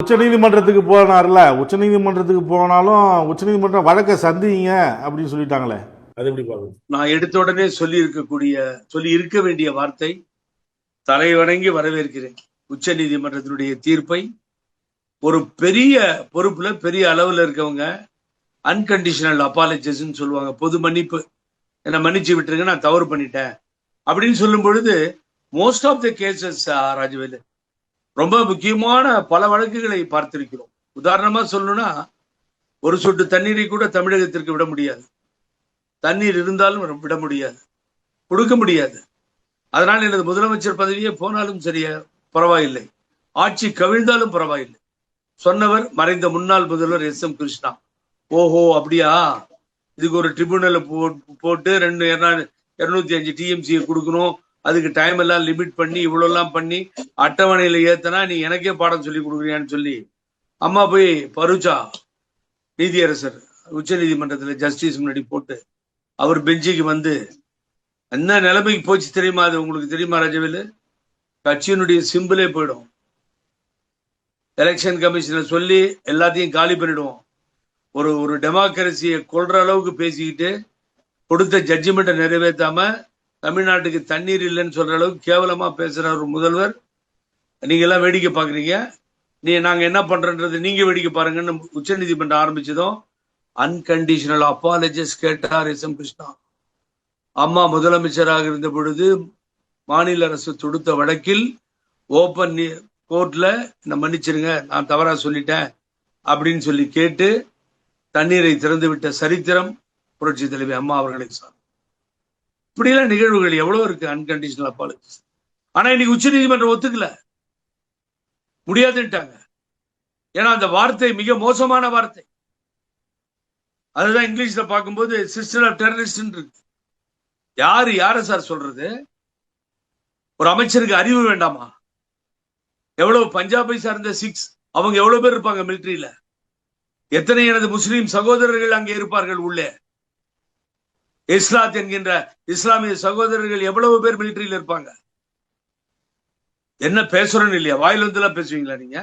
உச்சநீதிமன்றத்துக்கு போனார்ல, உச்சநீதிமன்றத்துக்கு போனாலும் உச்சநீதிமன்றம் வழக்கை சந்திங்க அப்படின்னு சொல்லிட்டாங்களே, அது எப்படி பாருங்க? நான் எடுத்த உடனே சொல்லி இருக்க வேண்டிய வார்த்தை, தலை வணங்கி வரவேற்கிறேன். உச்ச நீதிமன்றத்தினுடைய தீர்ப்பை ஒரு பெரிய பொறுப்புல பெரிய அளவுல இருக்கவங்க அன்கண்டிஷனல் அப்பாலஜிஸ்ன்னு சொல்லுவாங்க, பொது மன்னிப்பு, என்னை மன்னிச்சு விட்டுருங்க, நான் தவறு பண்ணிட்டேன் அப்படின்னு சொல்லும் பொழுது most of the cases Rajavelu ரொம்ப முக்கியமான பல வழக்குகளை பார்த்திருக்கிறோம். உதாரணமா சொல்லணும்னா, ஒரு சொட்டு தண்ணீரை கூட தமிழகத்திற்கு விட முடியாது, தண்ணீர் இருந்தாலும் விட முடியாது, கொடுக்க முடியாது. அதனால் எனது முதலமைச்சர் பதவியே போனாலும் சரியா பரவாயில்லை, ஆட்சி கவிழ்ந்தாலும் பரவாயில்லை. சொன்னவர் மறைந்த முன்னாள் முதல்வர் எஸ்.எம். கிருஷ்ணா. ஓஹோ அப்படியா, இதுக்கு ஒரு ட்ரிபியூனல் போட்டு 205 டிஎம்சியை கொடுக்கணும், அதுக்கு டைம் எல்லாம் லிமிட் பண்ணி இவ்வளவு எல்லாம் பண்ணி அட்டவணையில ஏத்தனா நீ எனக்கே பாடம் சொல்லி கொடுக்குறியான்னு சொல்லி அம்மா போய் பருச்சா நீதியரசர் உச்ச நீதிமன்றத்துல ஜஸ்டிஸ் முன்னாடி போட்டு அவர் பெஞ்சுக்கு வந்து என்ன நிலைமைக்கு போச்சு தெரியுமா? அது உங்களுக்கு தெரியுமா ராஜவேலு? கட்சியினுடைய சிம்பிளே போயிடும். எலெக்ஷன் கமிஷனை சொல்லி எல்லாத்தையும் காலி பண்ணிடுவோம். ஒரு டெமோக்ரஸியை கொள்ற அளவுக்கு பேசிக்கிட்டு கொடுத்த ஜட்ஜ்மெண்ட்டை நிறைவேற்றாம தமிழ்நாட்டுக்கு தண்ணீர் இல்லைன்னு சொல்ற அளவுக்கு கேவலமா பேசுற ஒரு முதல்வர் நீங்க எல்லாம் வேடிக்கை பாக்குறீங்க. நாங்க என்ன பண்றோன்றது நீங்க வேடிக்கை பாருங்கன்னு உச்ச நீதிமன்றம் ஆரம்பிச்சதும் அன்கண்டிஷனல் அப்பாலஜிஸ் கேட்டார் எஸ்.எம். கிருஷ்ணா. அம்மா முதலமைச்சராக இருந்த பொழுது மாநில அரசு தொடுத்த வழக்கில் ஓபன் கோர்ட்ல என்ன மன்னிச்சிருங்க, நான் தவறா சொல்லிட்டேன் அப்படின்னு சொல்லி கேட்டு தண்ணீரை திறந்து விட்ட சரித்திரம் புரட்சி தலைவி அம்மா அவர்களை சார். இப்படியெல்லாம் நிகழ்வுகள் எவ்வளவு இருக்கு அன்கண்டிஷனல் அப்பாலஜிஸ். ஆனா இன்னைக்கு உச்ச நீதிமன்றம் ஒத்துக்கல, முடியாதுட்டாங்க. ஏன்னா அந்த வார்த்தை மிக மோசமான வார்த்தை. அதுதான் இங்கிலீஷ்ல பார்க்கும்போது சிஸ்டர் ஆஃப் டெரரிஸ்ட் இருக்கு. யார சார் சொல்றது? ஒரு அமைச்சருக்கு அறிவு வேண்டாமா? எவ்வளவு பஞ்சாபை சார்ந்த 6 அவங்க எவ்வளவு பேர் இருப்பாங்க மிலிட்டரியில? எத்தனை எனது முஸ்லீம் சகோதரர்கள் அங்கே இருப்பார்கள் உள்ளே? இஸ்லாத் என்கின்ற இஸ்லாமிய சகோதரர்கள் எவ்வளவு பேர் மிலிட்டரியில இருப்பாங்க? என்ன பேசுறோன்னு இல்லையா? வாயில வந்து எல்லாம் பேசுவீங்களா நீங்க?